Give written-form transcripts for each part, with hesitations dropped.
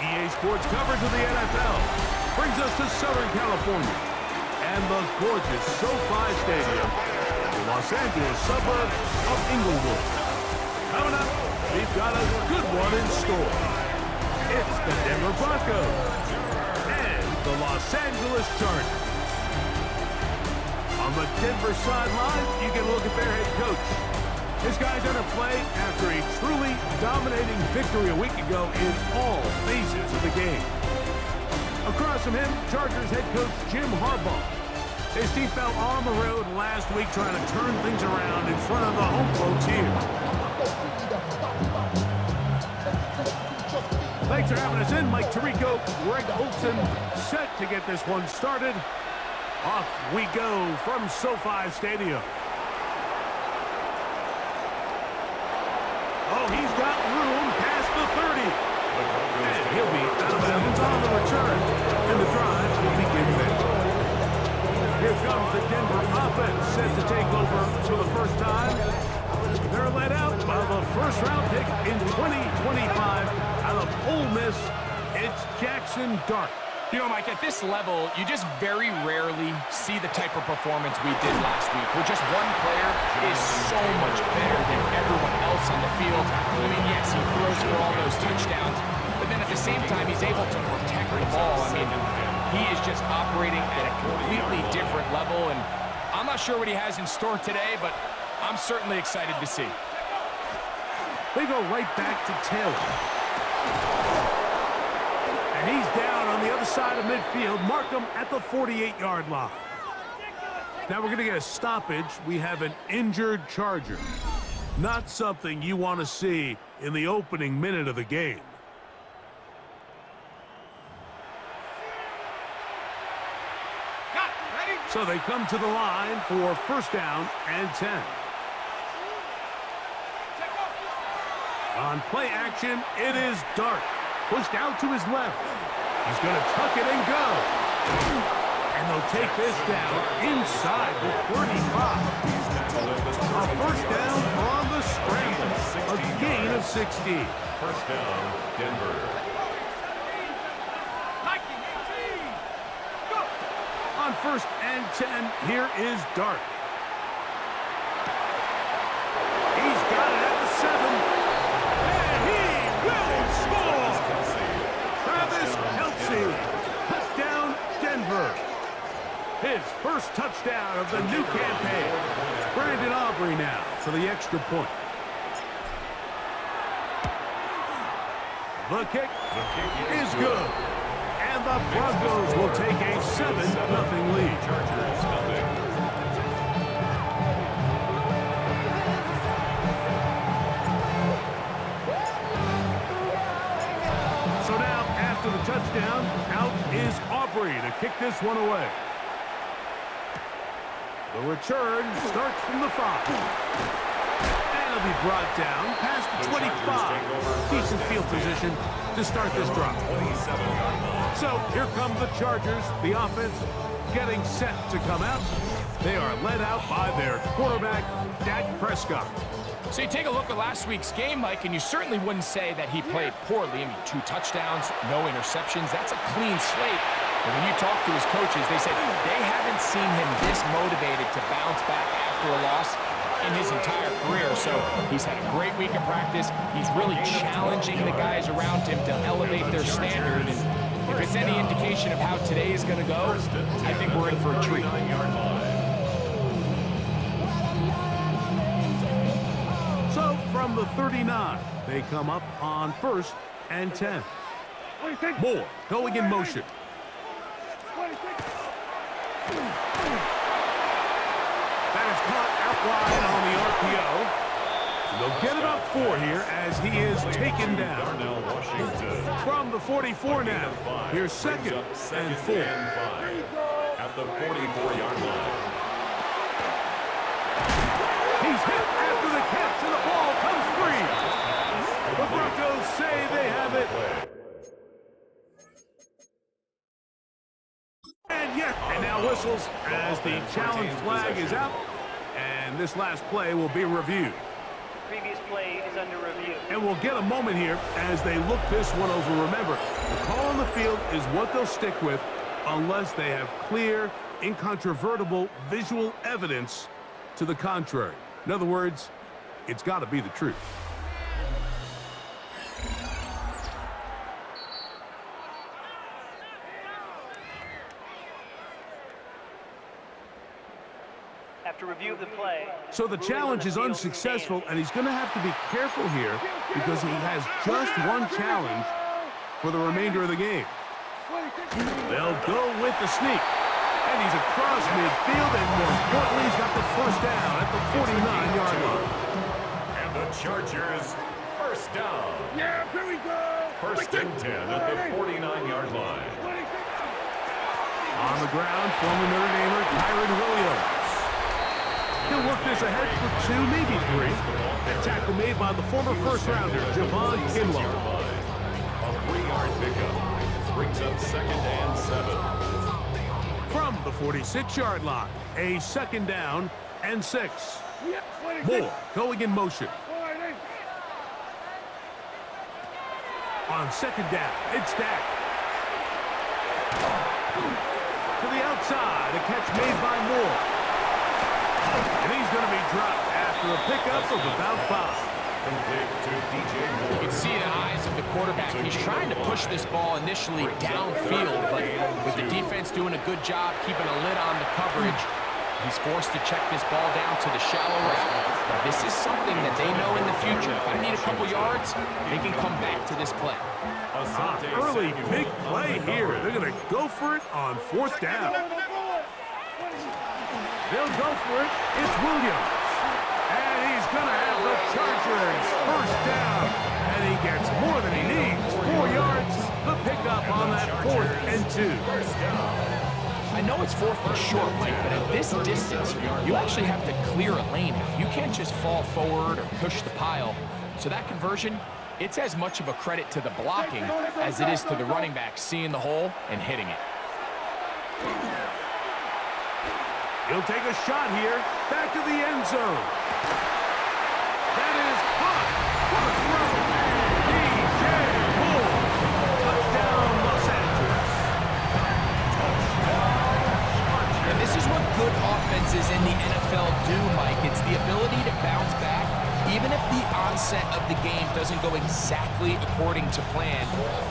EA Sports coverage of the NFL brings us to Southern California and the gorgeous SoFi Stadium, the Los Angeles suburb of Inglewood. Coming up, we've got a good one in store. It's the Denver Broncos and the Los Angeles Chargers. On the Denver sideline, you can look at their head coach. This guy's going to play after a truly dominating victory a week ago in all phases of the game. Across from him, Chargers head coach Jim Harbaugh. His team fell on the road last week trying to turn things around in front of the home folks here. Thanks for having us in. Mike Tirico, Greg Olson, set to get this one started. Off we go from SoFi Stadium. Oh, he's got room past the 30. And he'll be out of bounds on the return. And the drive will begin there. Here comes the Denver offense set to take over for the first time. They're led out by the first-round pick in 2025 out of Ole Miss. It's Jackson Dart. You know, Mike, at this level, you just very rarely see the type of performance we did last week, where just one player is so much better than everyone else on the field. I mean, yes, he throws for all those touchdowns, but then at the same time, he's able to protect the ball. I mean, he is just operating at a completely different level, and I'm not sure what he has in store today, but I'm certainly excited to see. They go right back to Taylor. And he's down on the other side of midfield. Mark him at the 48-yard line. Now we're going to get a stoppage. We have an injured Charger. Not something you want to see in the opening minute of the game. So they come to the line for first down and 10. On play action, it is Dart. Pushed out to his left. He's going to tuck it and go. And they'll take this down inside the 35. A first down on the scramble. A gain of 16. First down, Denver. On first and 10, here is Dart. He's got it at the 7. And he will score! Travis Kelce. Touchdown, Denver. His first touchdown of the new campaign. Brandon Aubrey now for the extra point. The kick is good. And the Broncos will take a 7-0 lead. So now, after the touchdown, out is Aubrey to kick this one away. The return starts from the 5. And it'll be brought down past the 25. Decent field position to start this drive. So here come the Chargers, the offense getting set to come out. They are led out by their quarterback, Dak Prescott. So you take a look at last week's game, Mike, and you certainly wouldn't say that he played poorly. I mean, 2 touchdowns, no interceptions. That's a clean slate. But when you talk to his coaches, they said they haven't seen him this motivated to bounce back after a loss in his entire career. So he's had a great week of practice. He's really challenging the guys around him to elevate their standard. And if it's any indication of how today is going to go, I think we're in for a treat. So from the 39, they come up on first and 10. Moore going in motion. That is caught out wide on the RPO. They'll get it up 4 here as he is taken down. From the 44 now, here's second and 4. At the 44-yard line. He's hit after the catch, and the ball comes free. The Broncos say they have it. And now whistles as the challenge flag is out, and this last play will be reviewed. Previous play is under review. And we'll get a moment here as they look this one over. Remember, the call on the field is what they'll stick with unless they have clear, incontrovertible visual evidence to the contrary. In other words, it's got to be the truth. After review of the play, so the challenge is unsuccessful, and he's going to have to be careful here because he has just one challenge for the remainder of the game. They'll go with the sneak. And he's across midfield, and more importantly, he's got the first down at the 49-yard line. And the Chargers, first down. Yeah, here we go. First and 10 at the 49-yard line. On the ground, former Notre Damer Kyron Williams. He'll work this ahead for 2, maybe 3. A tackle made by the former first-rounder, Javon Kinlaw. A 3-yard pickup brings up second and 7. From the 46-yard line, a second down and 6. Moore going in motion. On second down, it's Dak. To the outside, a catch made by Moore. And he's going to be dropped after a pickup of about 5. You can see in the eyes of the quarterback, he's trying to push this ball initially downfield, but with the defense doing a good job keeping a lid on the coverage, he's forced to check this ball down to the shallow route. Now, this is something that they know in the future. If I need a couple yards, they can come back to this play. Early big play here. They're going to go for it on 4th down. They'll go for it. It's Williams. And he's going to have the Chargers first down. And he gets more than he needs. 4 yards. The pickup on that 4th and 2. I know it's 4th and short, Mike, but at this distance, you actually have to clear a lane out. You can't just fall forward or push the pile. So that conversion, it's as much of a credit to the blocking as it is to the running back seeing the hole and hitting it. He'll take a shot here. Back to the end zone. That is caught. What a throw. DJ Moore. Touchdown, Los Angeles. And this is what good offenses in the NFL do, Mike. It's the ability to bounce back. Even if the onset of the game doesn't go exactly according to plan,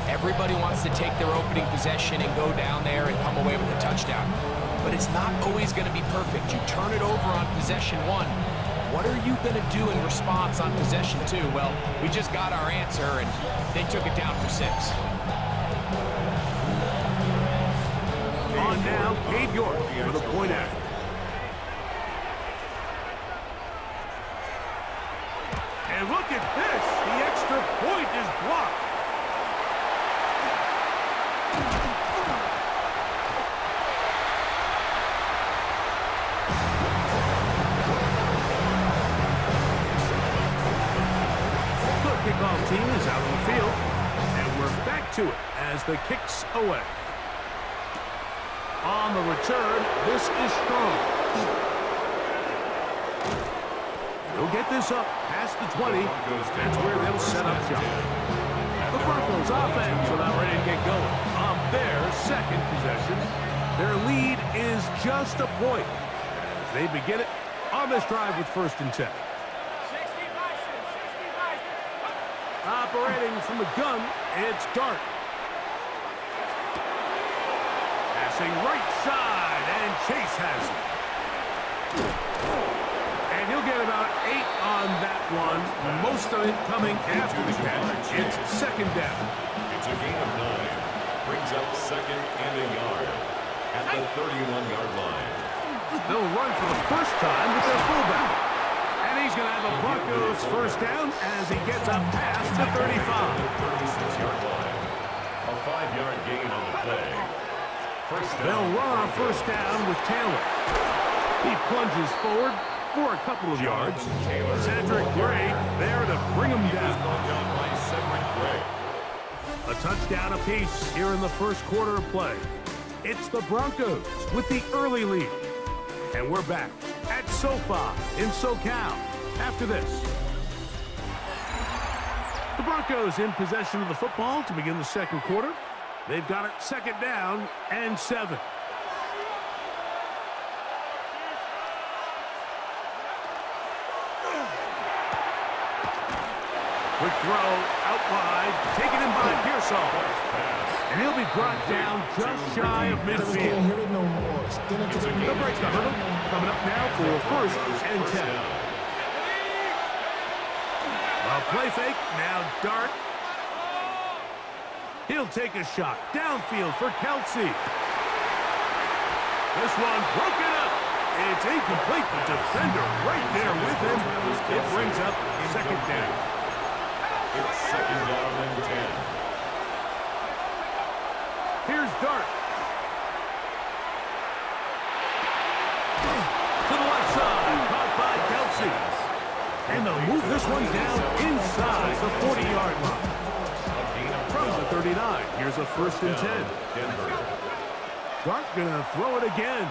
everybody wants to take their opening possession and go down there and come away with a touchdown. But it's not always going to be perfect. You turn it over on possession 1. What are you going to do in response on possession 2? Well, we just got our answer, and they took it down for 6. On now, Cade York for the point after. And look at this. The extra point is blocked. Kickoff team is out on the field, and we're back to it as the kick's away. On the return, this is strong. They'll get this up past the 20. That's where they'll set up shop. The Broncos offense are now ready to get going. On their second possession, their lead is just a point as they begin it on this drive with 1st and 10. Operating from the gun, it's Dart. Passing right side, and Chase has it. And he'll get about 8 on that one, most of it coming after the catch. It's 2nd down. It's a gain of 9. Brings up 2nd and a yard at the 31-yard line. They'll run for the first time with their fullback. And he's going to have a Broncos first down as he gets up past the 35. 36-yard line. A 5-yard gain on the play. First down. They'll run on first down with Taylor. He plunges forward for a couple of yards. Cedric Gray there to bring him down. A touchdown apiece here in the first quarter of play. It's the Broncos with the early lead. And we're back at SoFi in SoCal after this. Broncos in possession of the football to begin the second quarter. They've got it second down and 7. Quick throw out wide, taken in by Pearsall. And he'll be brought down just shy of midfield. The break coming up now for first and 10. A play fake, now Dart. He'll take a shot downfield for Kelsey. This one broken up. It's incomplete. The defender right there with him. It brings up second down. It's second down and 10. Here's Dart. To the left side, caught by Kelsey. And they'll move this one down inside the 40-yard line. From the 39, here's a first and 10. Dart gonna throw it again.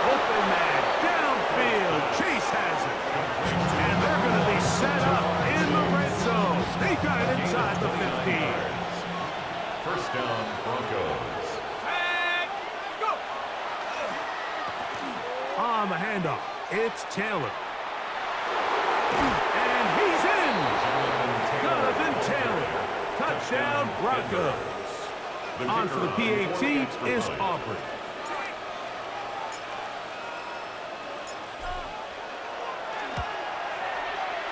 Open man, downfield, Chase has it. And they're gonna be set up in the red zone. They got it inside the 15. First down, Broncos. On the handoff, it's Taylor. And he's in! Jonathan Taylor. Touchdown, Broncos. On for the PAT is Aubrey.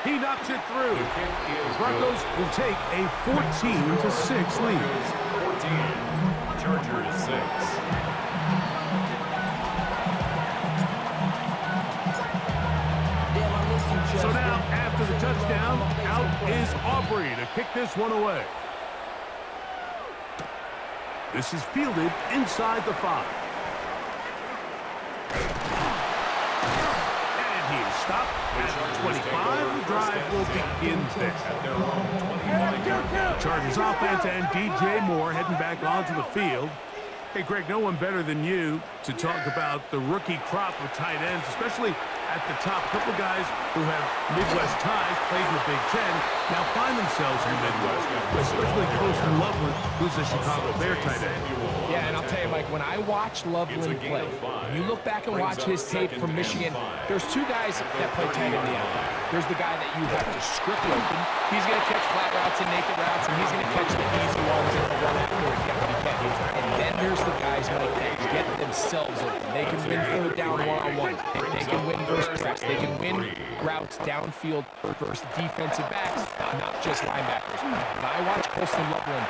He knocks it through. Broncos will take a 14-6 lead. 14. Chargers 6. So now, after the touchdown, out is Aubrey to kick this one away. This is fielded inside the 5. And he is stopped at 25. The drive will begin there. Chargers offense and DJ Moore heading back onto the field. Hey, Greg, no one better than you to talk about the rookie crop of tight ends, especially at the top. A couple guys who have Midwest ties, played in the Big Ten, now find themselves in the Midwest, especially Colston Loveland, who's a Chicago Bear tight end. Yeah, and I'll tell you, Mike, when I watch Loveland play, when you look back and watch his tape from Michigan, there's two guys that play tight end in the NFL. There's the guy that you have to script open. He's going to catch flat routes and naked routes, and he's going to catch the easy ones and run after it and get what he can. And then there's the guys, Mike, that get themselves open. They can win third down one-on-one. They can win versus press. They can win routes downfield versus defensive backs, not just linebackers. When I watch Colston Loveland,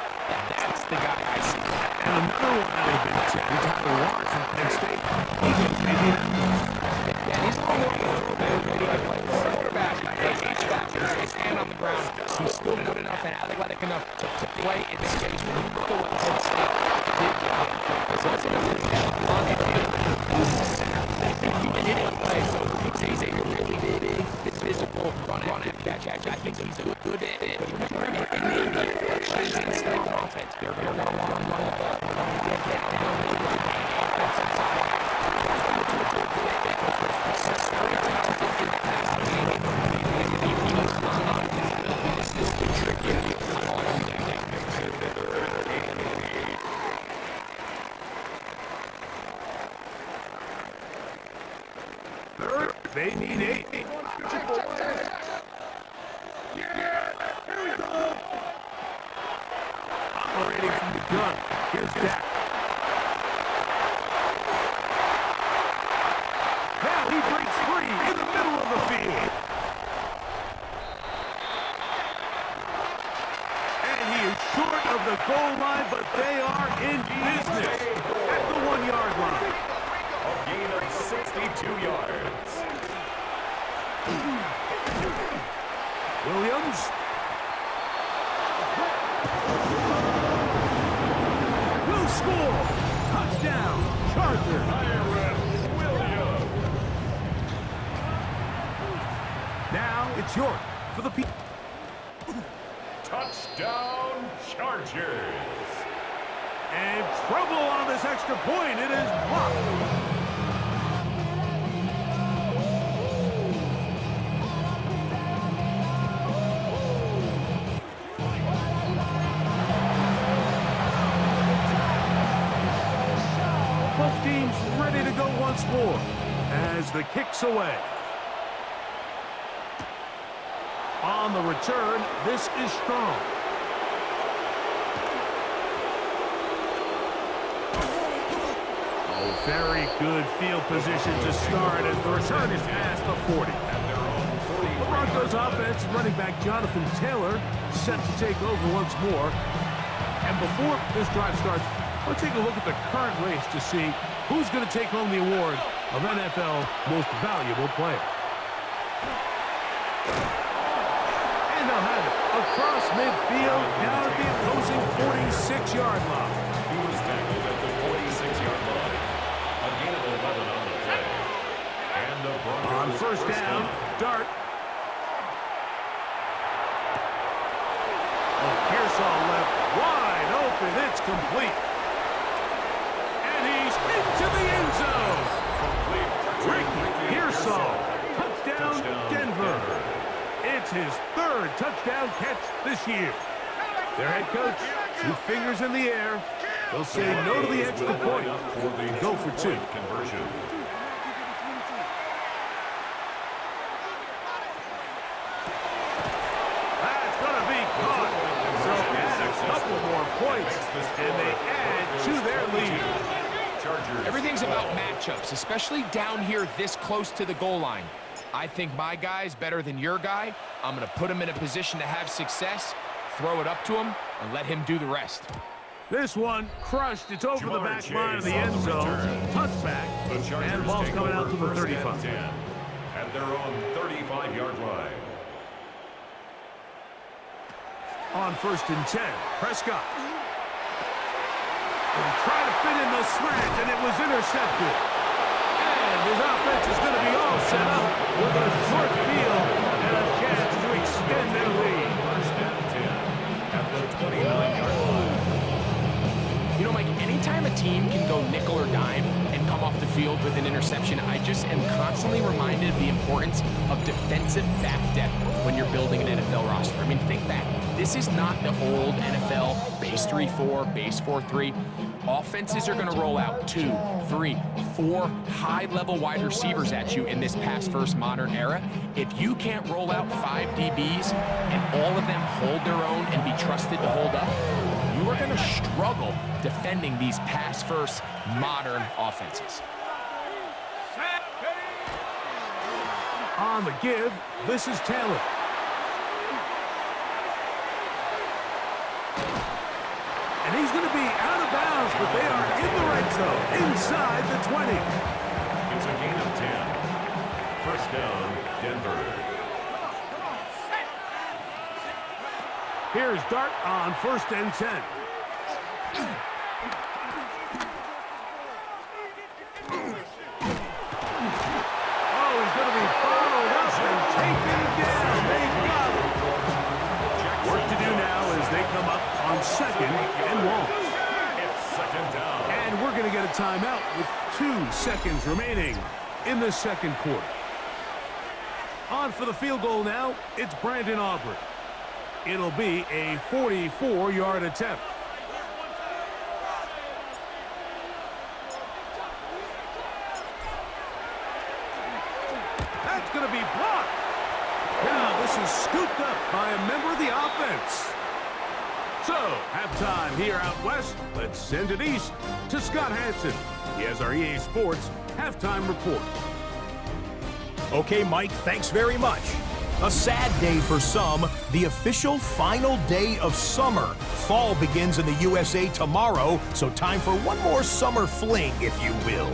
that's the guy I see. And another one out of the Big Ten, Tyler Warren from Penn State. Yeah, he's a little bit he can play quarterback, plays H-back, he stand on the ground. He's still good enough and athletic enough to play in space. When you look at what Penn State did, because also on the field, he didn't play, so he's a really big, physical run and catch. I think he's a good at it. But remember, in the shutdown offense, they're going to run the ball. They're going to get down the offensive side. Third, they need 8. Operating from the gun. Here's Dak. Now he breaks free in the middle of the field. And he is short of the goal line, but they are in business at the 1-yard line. A gain of 62 yards. Williams. Will score. Touchdown, Chargers. Williams. Now it's York for the P. Touchdown, Chargers. And trouble on this extra point. It is blocked. 4 as the kick's away. On the return, this is strong. Oh, very good field position to start as the return is past the 40. The Broncos offense, running back Jonathan Taylor, set to take over once more. And before this drive starts, let's take a look at the current race to see who's going to take home the award of NFL Most Valuable Player. And they'll have it across midfield, down at the opposing 46-yard line. He was tackled at the 46-yard line. A gain of 11 on the play. And the Broncos On first down, Dart. Oh, Pearsall left wide open. It's complete. And he's into the end zone. Ricky Pearsall. Touchdown, Denver. It's his third touchdown catch this year. Their head coach, 2 fingers in the air. They'll say no to the extra point. Go for 2. Conversion. That's going to be caught. So add a couple more points, and they add to their lead. Everything's about matchups, especially down here this close to the goal line. I think my guy's better than your guy. I'm going to put him in a position to have success, throw it up to him, and let him do the rest. This one crushed. It's over the back line of the end zone. Touchback. And the ball's coming out to the 35. At their own 35-yard line. On first and 10, Prescott. And trying to fit in the slant, and it was intercepted. And his offense is going to be all set up with a short field and a chance to extend their lead. First and 10 at the 29-yard line. You know, Mike, anytime a team can go nickel or dime and come off the field with an interception, I just am constantly reminded of the importance of defensive back depth when you're building an NFL roster. I mean, think back. This is not the old NFL base 3-4, base 4-3. Offenses are going to roll out 2, 3, 4 high-level wide receivers at you in this pass-first modern era. If you can't roll out 5 DBs and all of them hold their own and be trusted to hold up, you are going to struggle defending these pass-first modern offenses. On the give, this is Taylor. And he's going to be out of bounds, but they are in the red zone, inside the 20. It's a gain of 10. First down, Denver. Here's Dart on first and 10. Oh, he's going to be followed up and taken down. They got him. Work to do now as they come up on second and long. It's second down. And we're going to get a timeout with 2 seconds remaining in the second quarter. On for the field goal now, it's Brandon Aubrey. It'll be a 44-yard attempt. That's going to be blocked. Now this is scooped up by a member of the offense. So, halftime here out west. Let's send it east to Scott Hansen. He has our EA Sports halftime report. Okay, Mike, thanks very much. A sad day for some, the official final day of summer. Fall begins in the USA tomorrow, so time for one more summer fling, if you will.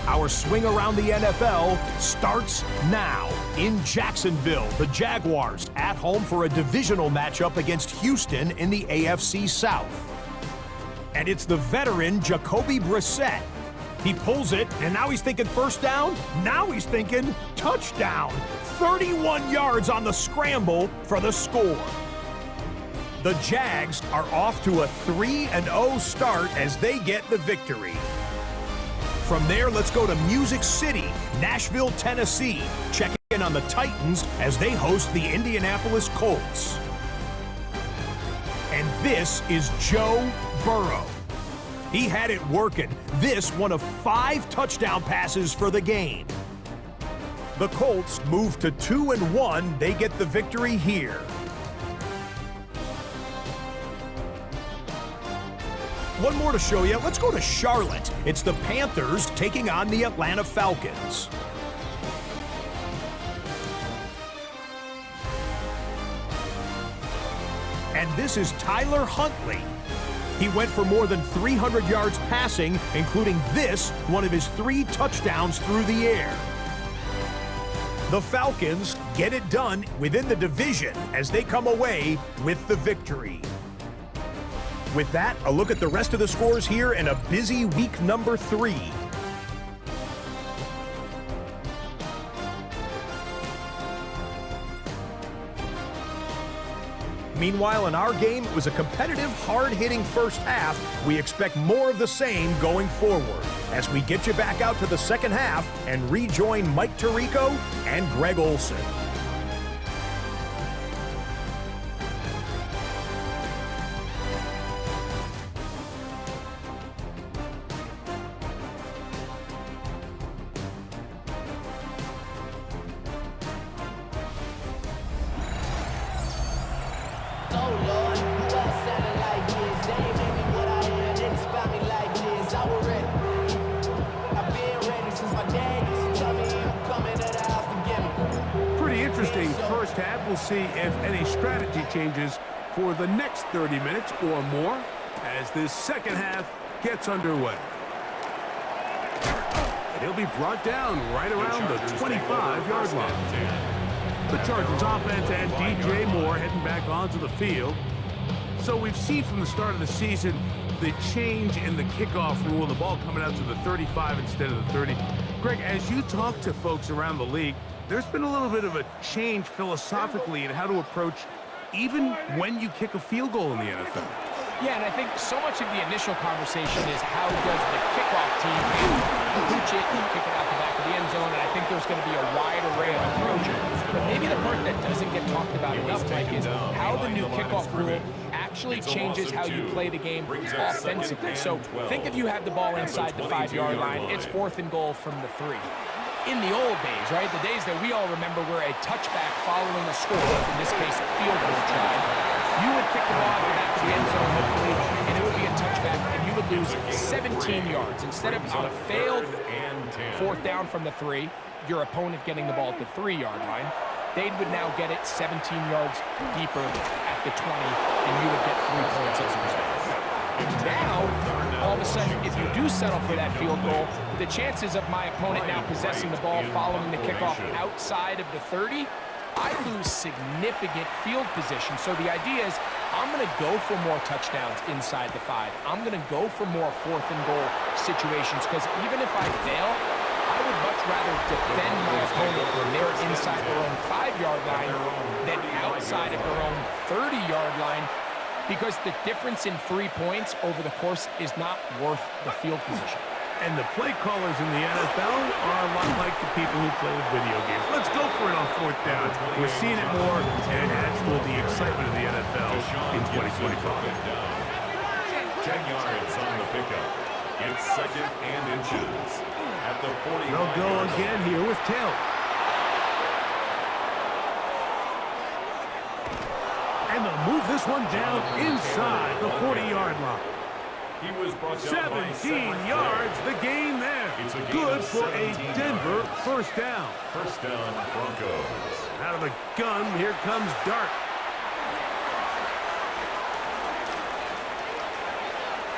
Our swing around the NFL starts now. In Jacksonville, the Jaguars at home for a divisional matchup against Houston in the AFC South. And it's the veteran Jacoby Brissett. He pulls it, and now he's thinking first down. Now he's thinking touchdown. 31 yards on the scramble for the score. The Jags are off to a 3-0 start as they get the victory. From there, let's go to Music City, Nashville, Tennessee. Check in on the Titans as they host the Indianapolis Colts. And this is Joe Burrow. He had it working. This one of 5 touchdown passes for the game. The Colts move to 2-1. They get the victory here. One more to show you. Let's go to Charlotte. It's the Panthers taking on the Atlanta Falcons. And this is Tyler Huntley. He went for more than 300 yards passing, including this, one of his 3 touchdowns through the air. The Falcons get it done within the division as they come away with the victory. With that, a look at the rest of the scores here in a busy week number 3. Meanwhile, in our game, it was a competitive, hard-hitting first half. We expect more of the same going forward as we get you back out to the second half and rejoin Mike Tirico and Greg Olson. First half, we'll see if any strategy changes for the next 30 minutes or more as this second half gets underway. He'll be brought down right around the 25-yard line. The Chargers offense and DJ Moore heading back onto the field. So we've seen from the start of the season the change in the kickoff rule, the ball coming out to the 35 instead of the 30. Greg, as you talk to folks around the league, there's been a little bit of a change philosophically in how to approach even when you kick a field goal in the NFL. Yeah, and I think so much of the initial conversation is how does the kickoff team pooch it and kick it out the back of the end zone, and I think there's going to be a wide array of approaches. But maybe the part that doesn't get talked about enough, Mike, is how the new kickoff rule actually changes how you play the game offensively. So think if you have the ball inside the 5-yard line, it's 4th and goal from the 3. In the old days, right, the days that we all remember were a touchback following a score, in this case a field goal try, you would kick the ball at the back of the end zone, hopefully, and it would be a touchback, and you would lose 17 yards. Instead of on a failed 4th down from the 3, your opponent getting the ball at the 3-yard line, they would now get it 17 yards deeper at the 20, and you would get 3 points as a result. Now, all of a sudden, if you do settle for that field goal, the chances of my opponent now possessing the ball following the kickoff outside of the 30, I lose significant field position. So the idea is I'm going to go for more touchdowns inside the 5. I'm going to go for more 4th and goal situations because even if I fail, I would much rather defend my opponent when they're inside their own 5-yard line than outside of their own 30-yard line, because the difference in 3 points over the course is not worth the field position. And the play callers in the NFL are a lot like the people who play the video games. Let's go for it on 4th down. We're seeing it more, and it adds to the excitement of the NFL in 2025. 10 yards on the pickup. It's 2nd and inches. At the 40. They'll go again here with Taylor. And they'll move this one down inside the 40-yard line. He was brought down 17 yards, the gain there. Good for a Denver first down. First down, Broncos. Out of the gun, here comes Dart.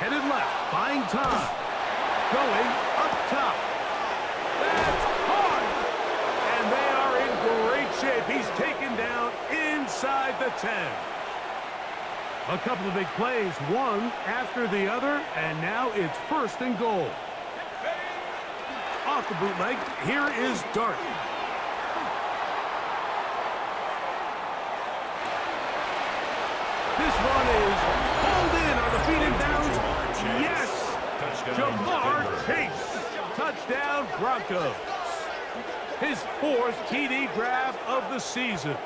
Headed left, buying time. Going up top. That's hard. And they are in great shape. He's taken down inside the 10. A couple of big plays, one after the other, and now it's 1st and goal. Off the bootleg, here is Dart. This one is pulled in on the feet and downs. Yes! Jamar Chase. Touchdown, Broncos. His 4th TD grab of the season.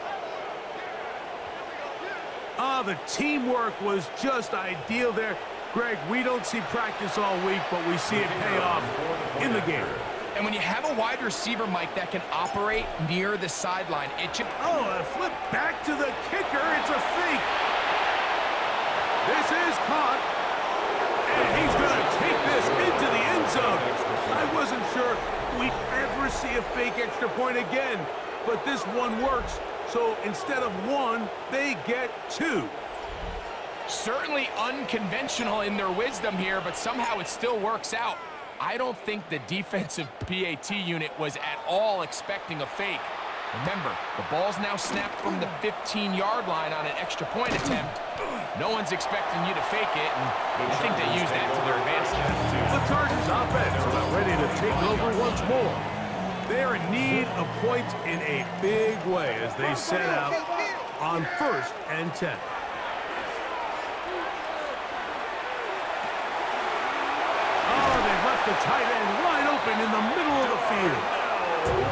The teamwork was just ideal there. Greg, we don't see practice all week, but we see it pay off in the game. And when you have a wide receiver, Mike, that can operate near the sideline, it just... Oh, a flip back to the kicker. It's a fake. This is caught. And he's going to take this into the end zone. I wasn't sure we'd ever see a fake extra point again, but this one works. So instead of one, they get two. Certainly unconventional in their wisdom here, but somehow it still works out. I don't think the defensive PAT unit was at all expecting a fake. Remember, the ball's now snapped from the 15-yard line on an extra point attempt. No one's expecting you to fake it, and I think they use that to their advantage. The Chargers offense is about ready to take over once more. They're in need of points in a big way as they set out on 1st and 10. The tight end wide open in the middle of the field.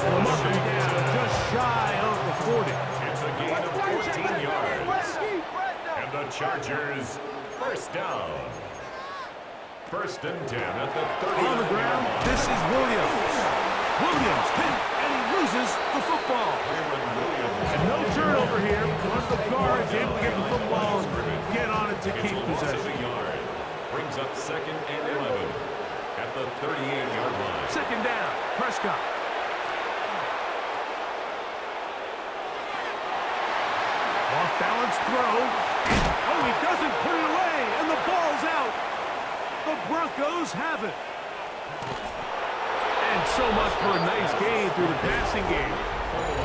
And marking down just shy of the 40. It's a gain of 14 yards. And the Chargers, first down. 1st and 10 at the 30. On the ground, this is Williams. Williams hit, and he loses the football. And no turnover here. One of the guards able to get the football, get on it to keep possession. Brings up 2nd and 11. At the 38-yard line. 2nd down, Prescott. Off-balance throw. Oh, he doesn't put it away, and the ball's out. The Broncos have it. And so much for a nice gain through the passing game.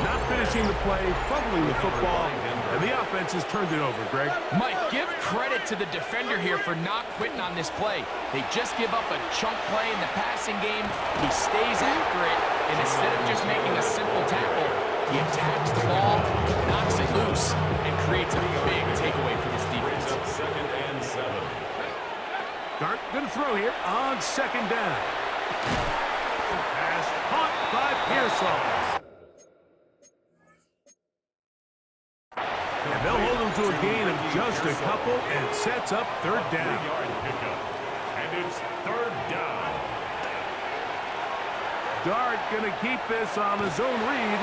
Not finishing the play, fumbling the football, and the offense has turned it over, Greg. Mike, give credit to the defender here for not quitting on this play. They just give up a chunk play in the passing game. He stays after it, and instead of just making a simple tackle, he attacks the ball, knocks it loose, and creates a big takeaway for this defense. 2nd and 7. Dart going to throw here on 2nd down. Pass caught by Pearsall. And they'll hold him to a gain of just a couple and sets up 3rd down. 3-yard pickup. And it's 3rd down. Dart going to keep this on the zone read.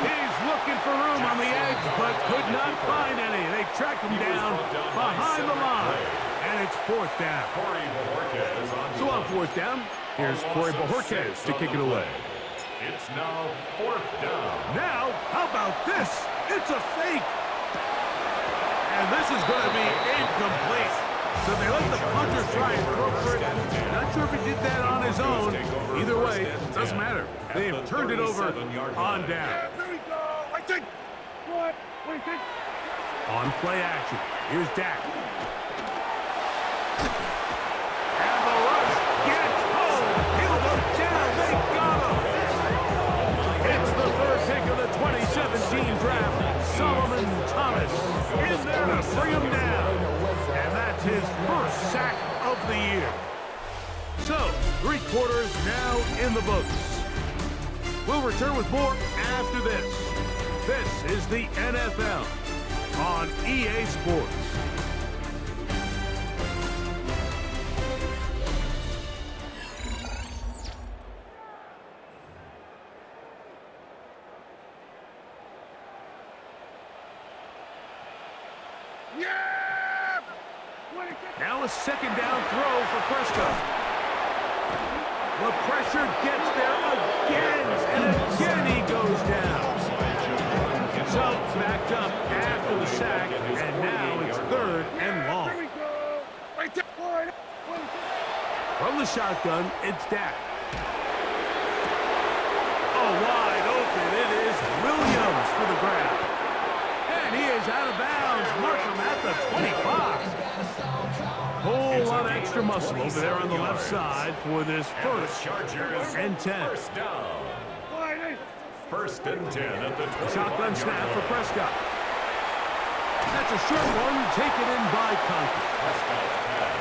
He's looking for room on the edge, but could not find any. They track him down behind the line. And it's 4th down. So on 4th down, here's Corey Bojorquez to kick it away. It's now 4th down. Now, how about this? It's a fake. And this is going to be incomplete. So they let the punter try and throw for it. Not sure if he did that on his own. Either way, doesn't matter. They have turned it over on down. On play action. Here's Dak. And the rush gets home. He'll go down. They got him. It's the 3rd pick of the 2017 draft. Solomon Thomas in there to bring him down. And that's his 1st sack of the year. So, 3 quarters now in the books. We'll return with more after this. This is the NFL on EA Sports. Now a 2nd down throw for Prescott. The pressure gets there again, and again he goes down. So backed up after the sack, and now it's 3rd and long. From the shotgun, it's Dak. Oh, wide open. It is Williams for the grab. And he is out of bounds. Mark him at the 25. Whole lot of extra muscle over there on the left side for this 1st and 10. 1st down. 1st and 10 at the 20. Shotgun snap for Prescott. That's a short one taken in by Conklin.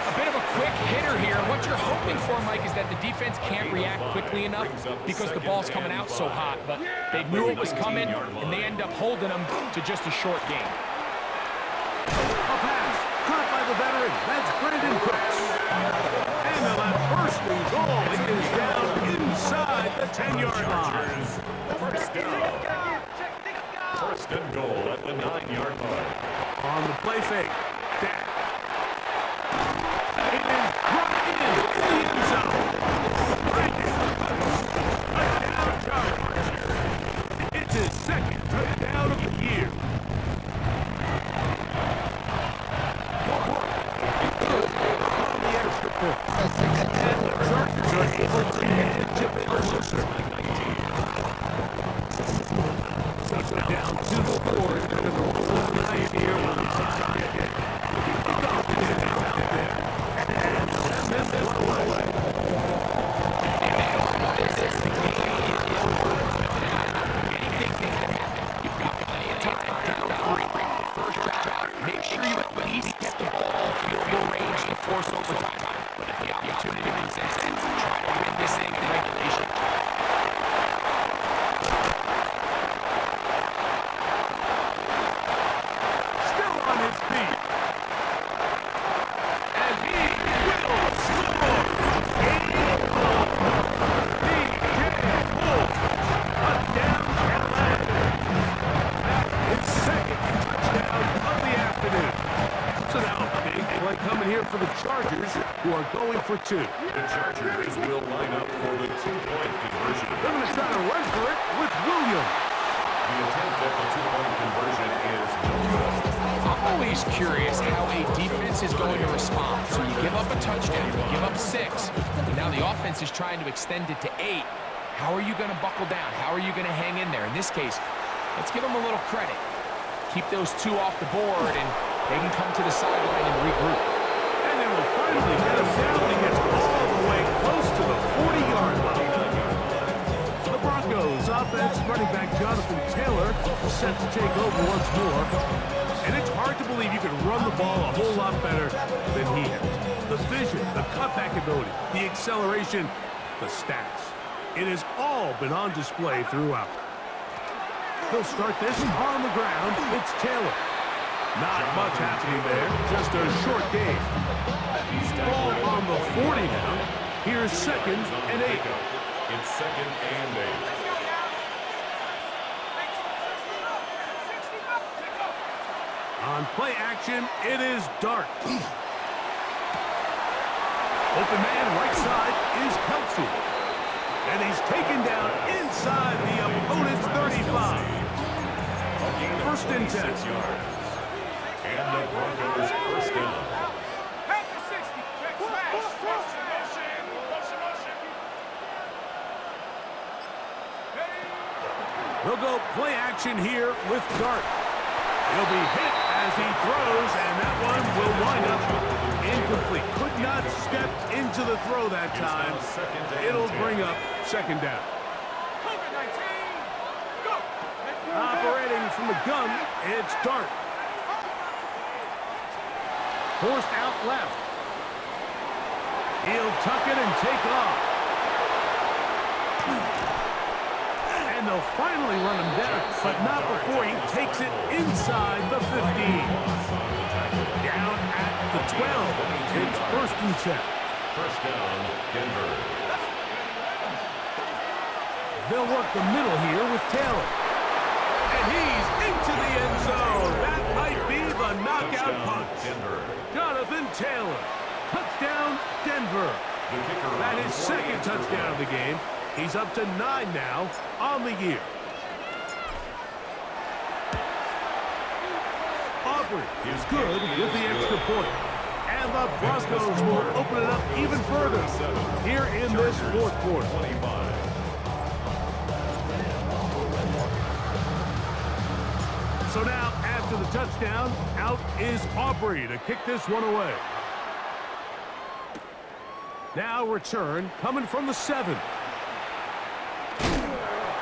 A bit of a quick hitter here. What you're hoping for, Mike, is that the defense can't react quickly enough because the ball's coming out so hot. But they knew it was coming, and they end up holding them to just a short game. A pass caught by the veteran That's Brandon Cooks. And on that first and goal, he is down inside the 10-yard line. First down. First and goal at the 9-yard line. On the play fake. Dak. It is brought in the end zone. Brandon. Touchdown Chargers. It's his second touchdown of the year. On the extra point. And the Chargers are able to edge a bit closer. Down to the board. They're going to roll the line here on the side. Kickoff is out there. And this is one away. Make sure you at least get the ball field goal range to force overtime. But if the opportunity exists, try to win this thing in regulation. Still on his feet. And he will score. Touchdown Atlanta. His second touchdown of the afternoon. So now a big play coming here for the Chargers, who are going for two. The Chargers will line up for the 2-point conversion. They're going to try to run for it with Williams. The attempt at the 2-point conversion is no good. I'm always curious how a defense is going to respond. So you give up a touchdown, you give up 6, and now the offense is trying to extend it to 8. How are you going to buckle down? How are you going to hang in there? In this case, let's give them a little credit. Keep those 2 off the board, and they can come to the sideline and regroup. And they will finally get him down. He gets all the way close to the 40-yard line. The Broncos offense running back Jonathan Taylor set to take over once more. And it's hard to believe you can run the ball a whole lot better than he has. The vision, the cutback ability, the acceleration, the stats. It has all been on display throughout. He'll start this on the ground. It's Taylor. Not much happening there. Just a short game. Ball on the 40 now. Here's 2nd and 8. It's 2nd and 8. On play action, it is Dart. Open man right side is Kelsey. And he's taken down inside the opponent's 35. First and 10. 6 yards. And the Broncos first down. We'll go play action here with Dart. He'll be hit as he throws, and that one will wind up incomplete. Could not step into the throw that time. It'll bring up 2nd down. Operating from the gun, it's Dart. Forced out left. He'll tuck it and take off. And they'll finally run him down, but not before he takes it inside the 15. Down at the 12. It's 1st and 10. First down, Denver. They'll work the middle here with Taylor. And he's into the end zone. That might be the knockout punch. Denver. Jonathan Taylor. Touchdown, Denver. That is 2nd touchdown of the game. He's up to 9 now on the year. Aubrey is good with the extra point. And the Broncos will open it up even further here in this 4th quarter. 25. So now, after the touchdown, out is Aubrey to kick this one away. Now return coming from the 7.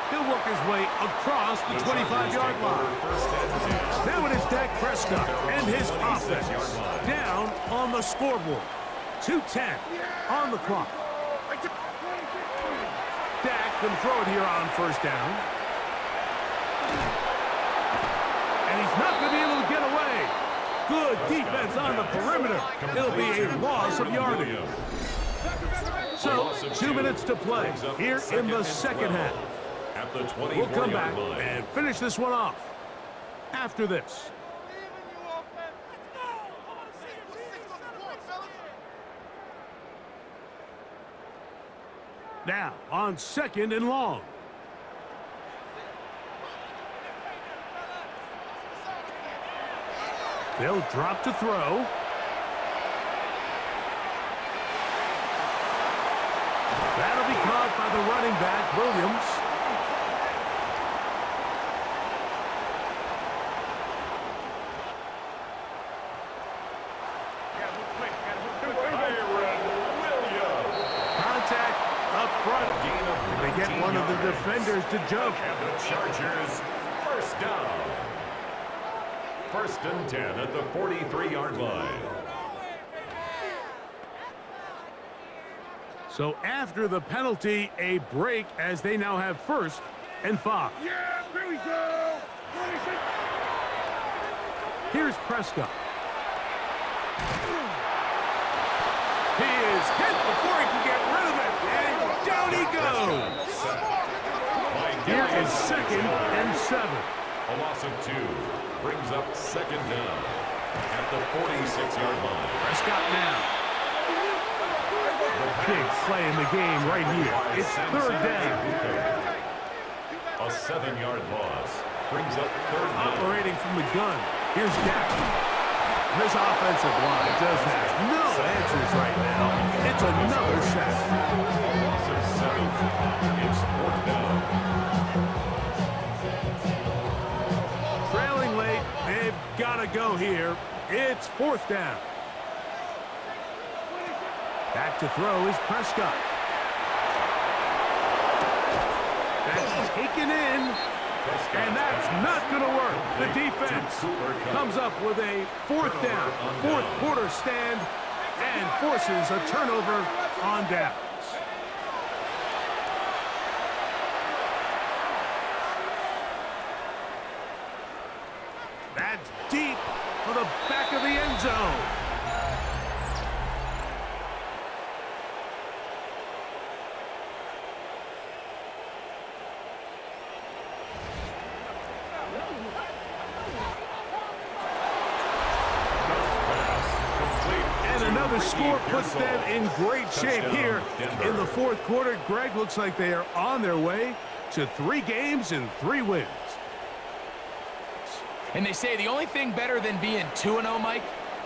He'll work his way across the 25-yard line. Now it is Dak Prescott and his offense down on the scoreboard. 2:10 on the clock. Dak can throw it here on 1st down. And he's not going to be able to get away. Good defense on the perimeter. It'll be a loss of yardage. So, 2 minutes to play here in the second half. At the We'll come 24-yard back line. and finish this one off after this. Now, on 2nd and long. They'll drop to throw. That'll be caught by the running back, Williams. Contact up front. And they get one of the defenders to jump. And the Chargers, first down. 1st and 10 at the 43-yard line. So after the penalty, a break as they now have 1st and 5. Yeah, here we go. Here's Prescott. He is hit before he can get rid of it, and down he goes. Here is 2nd and 7. A loss of 2 brings up 2nd down at the 46-yard line. Prescott now. Big play in the game right here. It's 3rd down. A 7-yard loss brings up 3rd down. Operating from the gun. Here's Dak. This offensive line just has no answers right now. It's another sack. Loss of 7. It's 4th down. Trailing late. They've got to go here. It's 4th down. Back to throw is Prescott. That's taken in. And that's not going to work. The defense comes up with a 4th down, 4th quarter stand, and forces a turnover on downs. That's deep for the back of the end zone. The score puts them in great shape here in the 4th quarter. Greg, looks like they are on their way to 3 games and 3 wins. And they say the only thing better than being 2-0, Mike,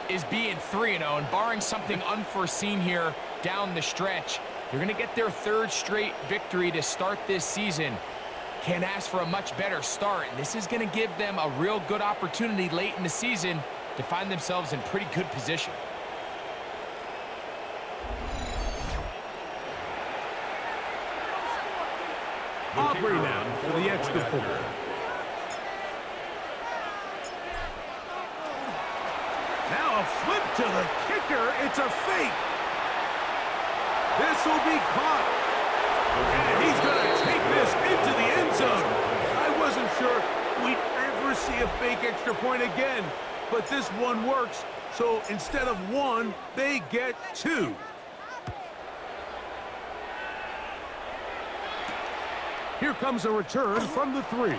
is being 3-0. And barring something unforeseen here down the stretch, they're going to get their 3rd straight victory to start this season. Can't ask for a much better start. And this is going to give them a real good opportunity late in the season to find themselves in pretty good position. Aubrey now for the extra point. Now a flip to the kicker. It's a fake. This will be caught. And he's going to take this into the end zone. I wasn't sure we'd ever see a fake extra point again, but this one works. So instead of 1, they get 2. Here comes a return from the 3. They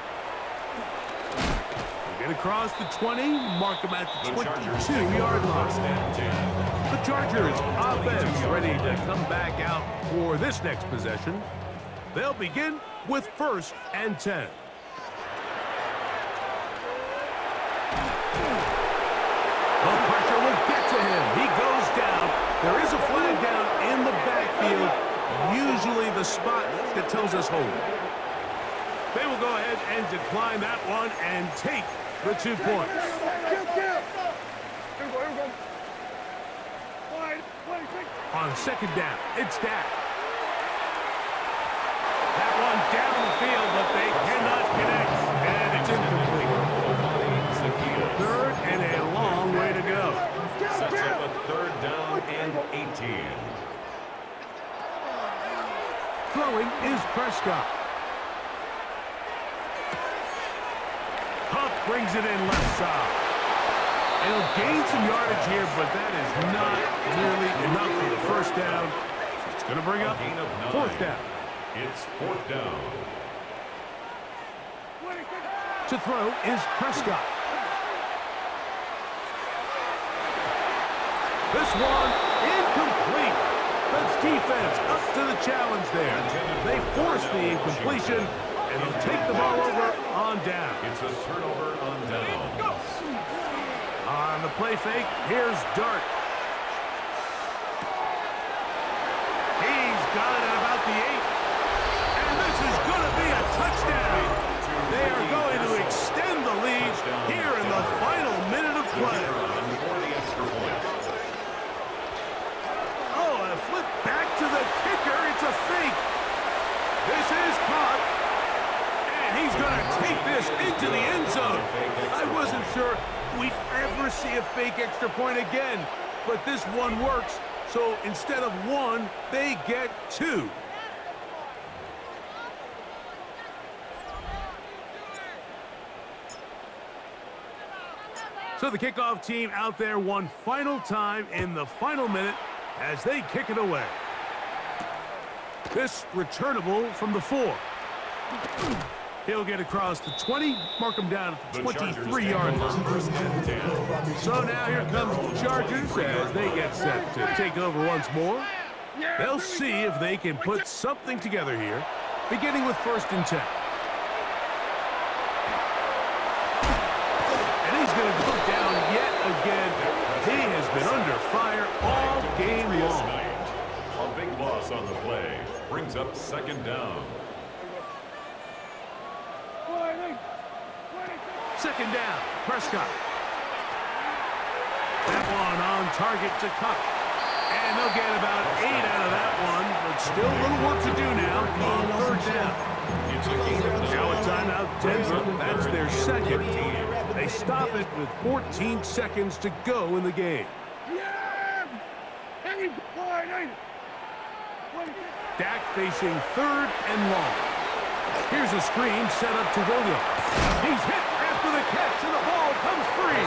get across the 20, mark them at the 22-yard line. The Chargers offense ready to come back out for this next possession. They'll begin with 1st and 10. The pressure will get to him. He goes down. There is a flag down in the backfield, usually the spot that tells us hold. They will go ahead and decline that one and take the 2 points. On 2nd down, it's Dak. That one down the field, but they cannot connect, and it's incomplete. 3rd and a long way to go. Sets up a 3rd down and 18. Throwing is Prescott. Huck brings it in left side. And he'll gain some yardage here, but that is not nearly enough for the first down. It's going to bring up fourth down. It's fourth down. To throw is Prescott. This one incomplete. The defense up to the challenge there. They force the incompletion, and they'll take the ball over on down. It's a turnover on down. On the play fake, here's Dart. He's got it at about the 8. And this is going to be a touchdown. They are going to extend the lead here in the final minute of play. Oh, a flip back to the kicker. It's a fake. This is caught. And he's going to take this into the end zone. I wasn't sure we'd ever see a fake extra point again, but this one works. So instead of 1, they get 2. So the kickoff team out there one final time in the final minute as they kick it away. This returnable from the 4. He'll get across the 20, mark him down at the 23-yard line. So now here comes the Chargers as they get set to take over once more. They'll see if they can put something together here, beginning with 1st and 10. And he's going to go down yet again. He has been under fire all game long. A big loss on the play brings up 2nd down. 2nd down, Prescott. That one on target to Cup. And they'll get about 8 out of that one, but still a little work to do now on 3rd down. Now a timeout, Denver. That's their 2nd. They stop it with 14 seconds to go in the game. Dak facing 3rd and long. Here's a screen set up to Williams. He's hit after the catch, and the ball comes free.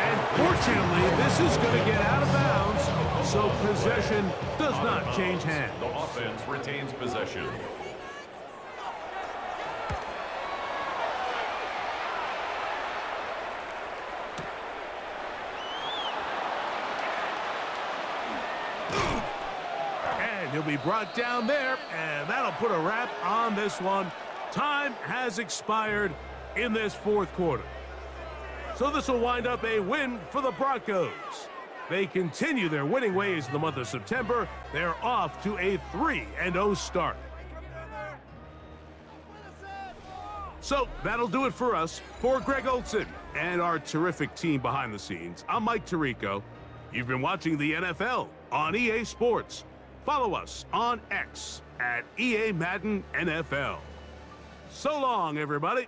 And fortunately, this is going to get out of bounds, so possession does not change hands. The offense retains possession. He'll be brought down there, and that'll put a wrap on this one. Time has expired in this 4th quarter. So this will wind up a win for the Broncos. They continue their winning ways in the month of September. They're off to a 3-0 start. So that'll do it for us. For Greg Olson and our terrific team behind the scenes, I'm Mike Tirico. You've been watching the NFL on EA Sports. Follow us on X at EA Madden NFL. So long, everybody.